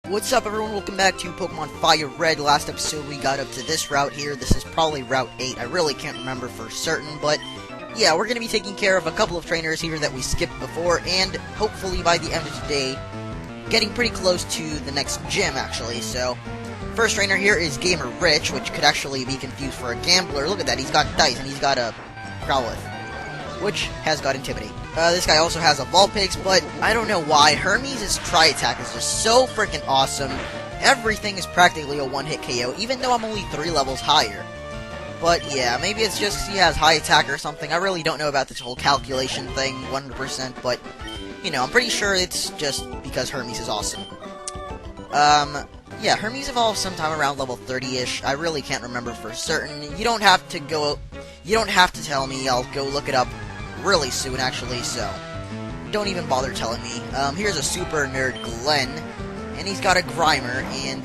What's up, everyone? Welcome back to Pokemon FireRed. Last episode we got up to this route here. This is probably Route 8. I really can't remember for certain, but yeah, we're going to be taking care of a couple of trainers here that we skipped before, and hopefully by the end of today, getting pretty close to the next gym, actually. So, first trainer here is Gamer Rich, which could actually be confused for a gambler. Look at that, he's got dice, and he's got a Growlithe, which has got Intimidate. This guy also has a Vulpix, but I don't know why. Hermes' Tri-Attack is just so freaking awesome. Everything is practically a one-hit KO, even though I'm only 3 levels higher. But yeah, maybe it's just he has high attack or something. I really don't know about this whole calculation thing 100%, but, you know, I'm pretty sure it's just because Hermes is awesome. Yeah, Hermes evolved sometime around level 30-ish. I really can't remember for certain. You don't have to tell me. I'll go look it up really soon, actually, so don't even bother telling me. Here's a super nerd Glenn, and he's got a Grimer, and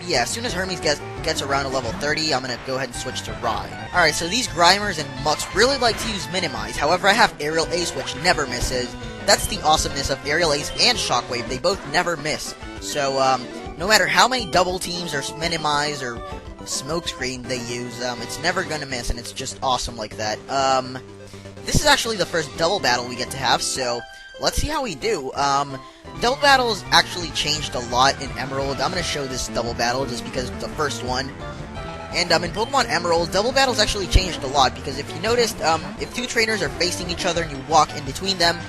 yeah, as soon as Hermes gets around to level 30, I'm gonna go ahead and switch to Rye. Alright, so these Grimers and Mucks really like to use Minimize. However, I have Aerial Ace, which never misses. That's the awesomeness of Aerial Ace and Shockwave. They both never miss. So no matter how many double teams or Minimize or Smokescreen they use, it's never gonna miss, and it's just awesome like that. This is actually the first double battle we get to have, so let's see how we do. Double battles actually changed a lot in Emerald. I'm going to show this double battle just because it's the first one. And in Pokemon Emerald, double battles actually changed a lot, because if you noticed, if two trainers are facing each other and you walk in between them,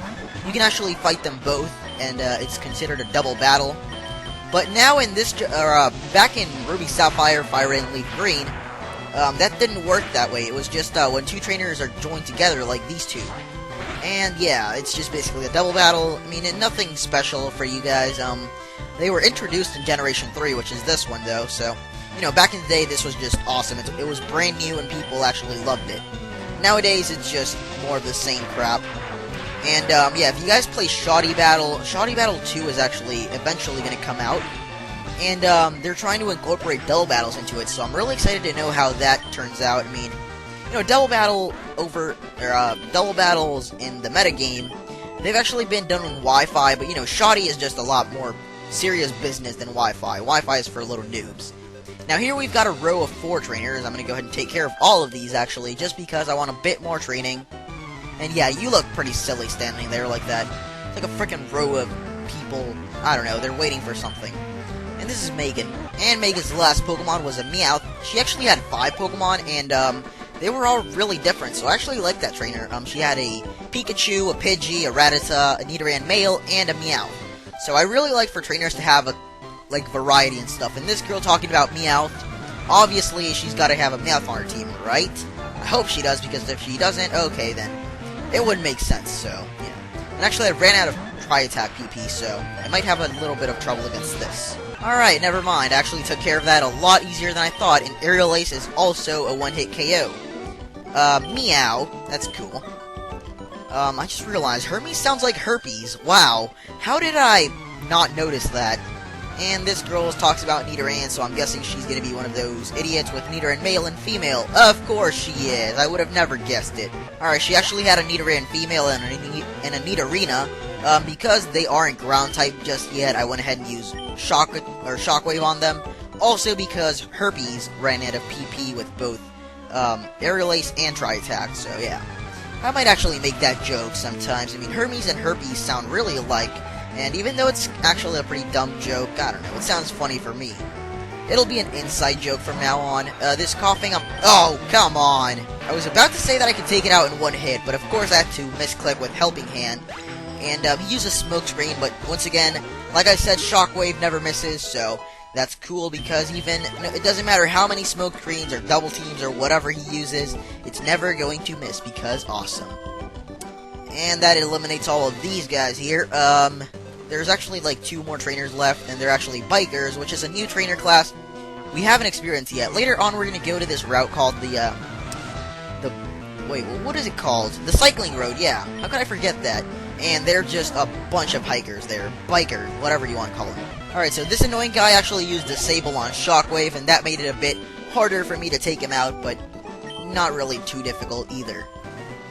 you can actually fight them both, and it's considered a double battle. But now in this, back in Ruby Sapphire, Fire Red, and Leaf Green, that didn't work that way. It was just when two trainers are joined together, like these two. And yeah, it's just basically a double battle. I mean, nothing special for you guys. They were introduced in Generation 3, which is this one, though. So, you know, back in the day, this was just awesome. It was brand new, and people actually loved it. Nowadays, it's just more of the same crap. And, yeah, if you guys play Shoddy Battle 2 is actually eventually going to come out. And, they're trying to incorporate double battles into it, so I'm really excited to know how that turns out. I mean, you know, double battles in the metagame, they've actually been done on Wi-Fi, but, you know, Shoddy is just a lot more serious business than Wi-Fi. Wi-Fi is for little noobs. Now, here we've got a row of 4 trainers. I'm going to go ahead and take care of all of these, actually, just because I want a bit more training. And, yeah, you look pretty silly standing there like that. It's like a freaking row of people, I don't know, they're waiting for something. And this is Megan. And Megan's last Pokemon was a Meowth. She actually had 5 Pokemon, and they were all really different, so I actually like that trainer. She had a Pikachu, a Pidgey, a Rattata, a Nidoran male, and a Meowth. So I really like for trainers to have like variety and stuff. And this girl talking about Meowth, obviously she's got to have a Meowth on her team, right? I hope she does, because if she doesn't, okay, then it wouldn't make sense. So yeah. And actually, I ran out of Tri-Attack PP, so I might have a little bit of trouble against this. Alright, never mind. I actually took care of that a lot easier than I thought, and Aerial Ace is also a one-hit KO. Meow. That's cool. I just realized, Hermes sounds like herpes. Wow. How did I not notice that? And this girl talks about Nidoran, so I'm guessing she's gonna be one of those idiots with Nidoran male and female. Of course she is. I would have never guessed it. Alright, she actually had a Nidoran female and a Nidorina. Because they aren't ground type just yet, I went ahead and used Shockwave on them. Also because Herpes ran out of PP with both Aerial Ace and Tri-Attack, so yeah. I might actually make that joke sometimes. I mean, Hermes and Herpes sound really alike, and even though it's actually a pretty dumb joke, I don't know, it sounds funny for me. It'll be an inside joke from now on. This coughing, oh, come on! I was about to say that I could take it out in one hit, but of course I had to misclick with Helping Hand. And he uses Smokescreen, but once again, like I said, Shockwave never misses, so that's cool, because even, it doesn't matter how many Smokescreens or double teams or whatever he uses, it's never going to miss, because awesome. And that eliminates all of these guys here. There's actually like 2 more trainers left, and they're actually Bikers, which is a new trainer class we haven't experienced yet. Later on, we're going to go to this route called wait, what is it called? The Cycling Road, yeah. How could I forget that? And they're just a bunch of hikers there. Bikers, whatever you want to call them. Alright, so this annoying guy actually used Disable on Shockwave, and that made it a bit harder for me to take him out, but not really too difficult either.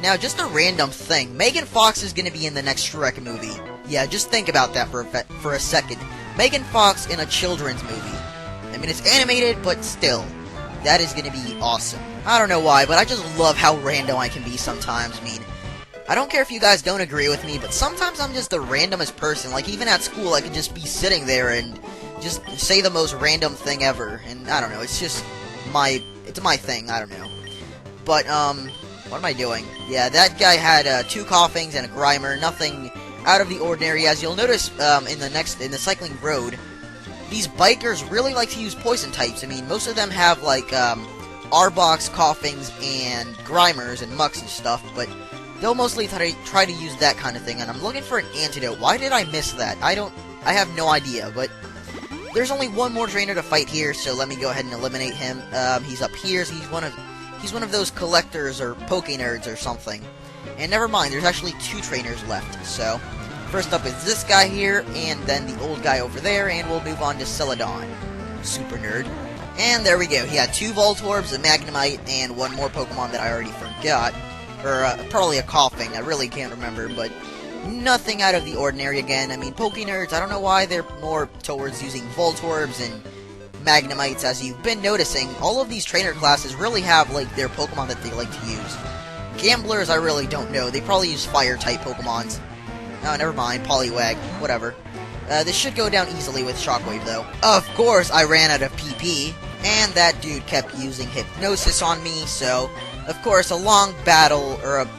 Now, just a random thing. Megan Fox is going to be in the next Shrek movie. Yeah, just think about that for a second. Megan Fox in a children's movie. I mean, it's animated, but still. That is going to be awesome. I don't know why, but I just love how random I can be sometimes. I mean, I don't care if you guys don't agree with me, but sometimes I'm just the randomest person. Like, even at school, I could just be sitting there and just say the most random thing ever. And I don't know, it's just it's my thing, I don't know. But, what am I doing? Yeah, that guy had 2 coughings and a grimer, nothing out of the ordinary. As you'll notice in the cycling road, these bikers really like to use poison types. I mean, most of them have, like, Arbok, coughings, and grimers and mucks and stuff, but they'll mostly try to use that kind of thing, and I'm looking for an antidote. Why did I miss that? I have no idea, but there's only one more trainer to fight here, so let me go ahead and eliminate him. He's up here, so he's one of those collectors or Poke Nerds or something. And never mind, there's actually 2 trainers left, so first up is this guy here, and then the old guy over there, and we'll move on to Celadon. Super nerd. And there we go, he had 2 Voltorbs, a Magnemite, and one more Pokemon that I already forgot. Or, probably a coughing, I really can't remember, but nothing out of the ordinary again. I mean, Poke Nerds, I don't know why they're more towards using Voltorbs and Magnemites. As you've been noticing, all of these trainer classes really have, like, their Pokemon that they like to use. Gamblers, I really don't know. They probably use Fire-type Pokemons. Oh, never mind, Poliwag, whatever. This should go down easily with Shockwave, though. Of course, I ran out of PP, and that dude kept using Hypnosis on me, so of course, a long battle, or a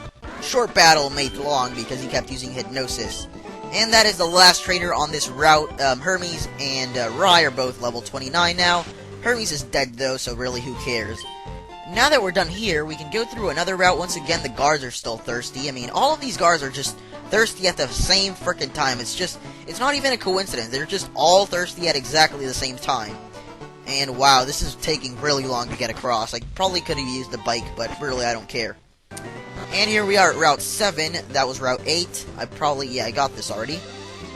short battle made long because he kept using Hypnosis. And that is the last trainer on this route. Hermes and Rai are both level 29 now. Hermes is dead though, so really who cares. Now that we're done here, we can go through another route. Once again, the guards are still thirsty. I mean, all of these guards are just thirsty at the same frickin' time. It's not even a coincidence. They're just all thirsty at exactly the same time. And wow, this is taking really long to get across. I probably could have used the bike, but really I don't care. And here we are at Route 7. That was Route 8. I got this already.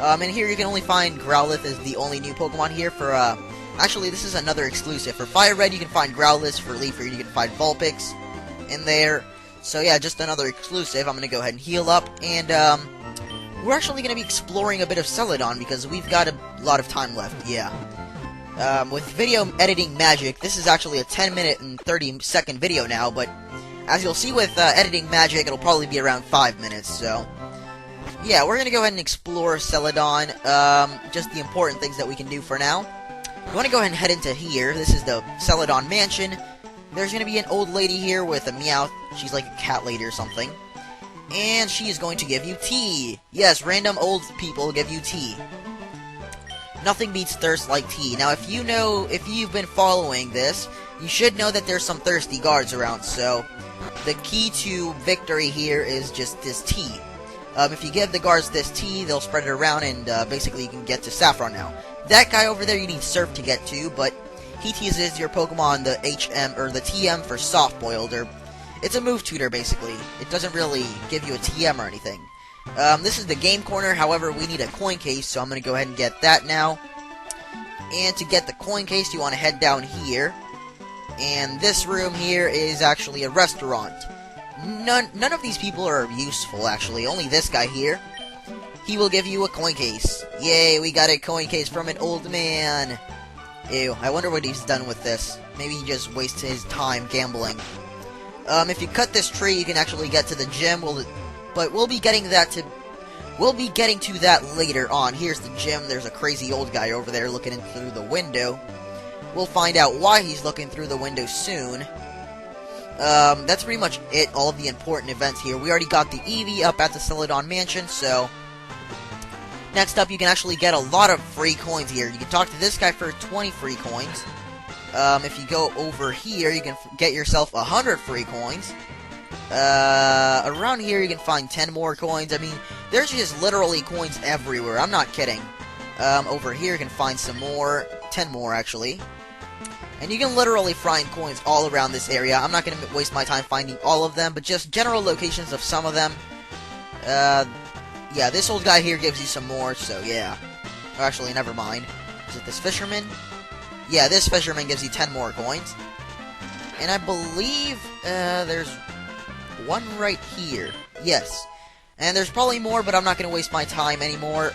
And here you can only find Growlithe as the only new Pokemon here for, actually this is another exclusive. For FireRed you can find Growlithe, for Leafeon you can find Vulpix in there. So yeah, just another exclusive. I'm gonna go ahead and heal up, and, we're actually gonna be exploring a bit of Celadon because we've got a lot of time left, yeah. With video editing magic, this is actually a 10-minute and 30-second video now, but as you'll see with editing magic, it'll probably be around 5 minutes, so yeah, we're gonna go ahead and explore Celadon, just the important things that we can do for now. We want to go ahead and head into here. This is the Celadon Mansion. There's gonna be an old lady here with a Meowth. She's like a cat lady or something. And she is going to give you tea. Yes, random old people give you tea. Nothing beats thirst like tea. Now, if you've been following this, you should know that there's some thirsty guards around, so the key to victory here is just this tea. If you give the guards this tea, they'll spread it around, and basically you can get to Saffron now. That guy over there you need Surf to get to, but he teases your Pokemon the HM, or the TM for Soft-Boiled, or it's a move tutor, basically. It doesn't really give you a TM or anything. This is the game corner, however, we need a coin case, so I'm going to go ahead and get that now. And to get the coin case, you want to head down here. And this room here is actually a restaurant. None of these people are useful, actually. Only this guy here. He will give you a coin case. Yay, we got a coin case from an old man. Ew, I wonder what he's done with this. Maybe he just wastes his time gambling. If you cut this tree, you can actually get to the gym. But we'll be getting to that later on. Here's the gym. There's a crazy old guy over there looking in through the window. We'll find out why he's looking through the window soon. That's pretty much it. All of the important events here. We already got the Eevee up at the Celadon Mansion, so next up, you can actually get a lot of free coins here. You can talk to this guy for 20 free coins. If you go over here, you can get yourself 100 free coins. Around here you can find 10 more coins. I mean, there's just literally coins everywhere. I'm not kidding. Over here you can find some more. 10 more, actually. And you can literally find coins all around this area. I'm not going to waste my time finding all of them, but just general locations of some of them. Yeah, this old guy here gives you some more, so yeah. Oh, actually, never mind. Is it this fisherman? Yeah, this fisherman gives you 10 more coins. And I believe, there's one right here. Yes. And there's probably more, but I'm not going to waste my time anymore.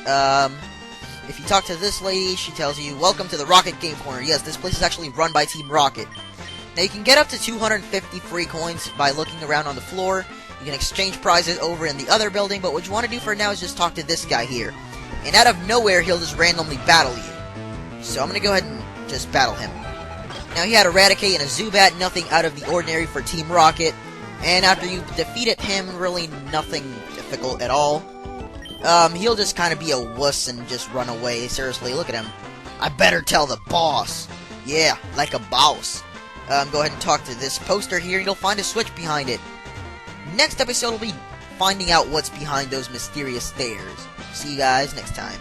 If you talk to this lady, she tells you, welcome to the Rocket Game Corner. Yes, this place is actually run by Team Rocket. Now, you can get up to 250 free coins by looking around on the floor. You can exchange prizes over in the other building, but what you want to do for now is just talk to this guy here. And out of nowhere, he'll just randomly battle you. So I'm going to go ahead and just battle him. Now, he had Eradicate and a Zubat, nothing out of the ordinary for Team Rocket. And after you defeated him, really nothing difficult at all. He'll just kind of be a wuss and just run away. Seriously, look at him. I better tell the boss. Yeah, like a boss. Go ahead and talk to this poster here, and you'll find a switch behind it. Next episode will be finding out what's behind those mysterious stairs. See you guys next time.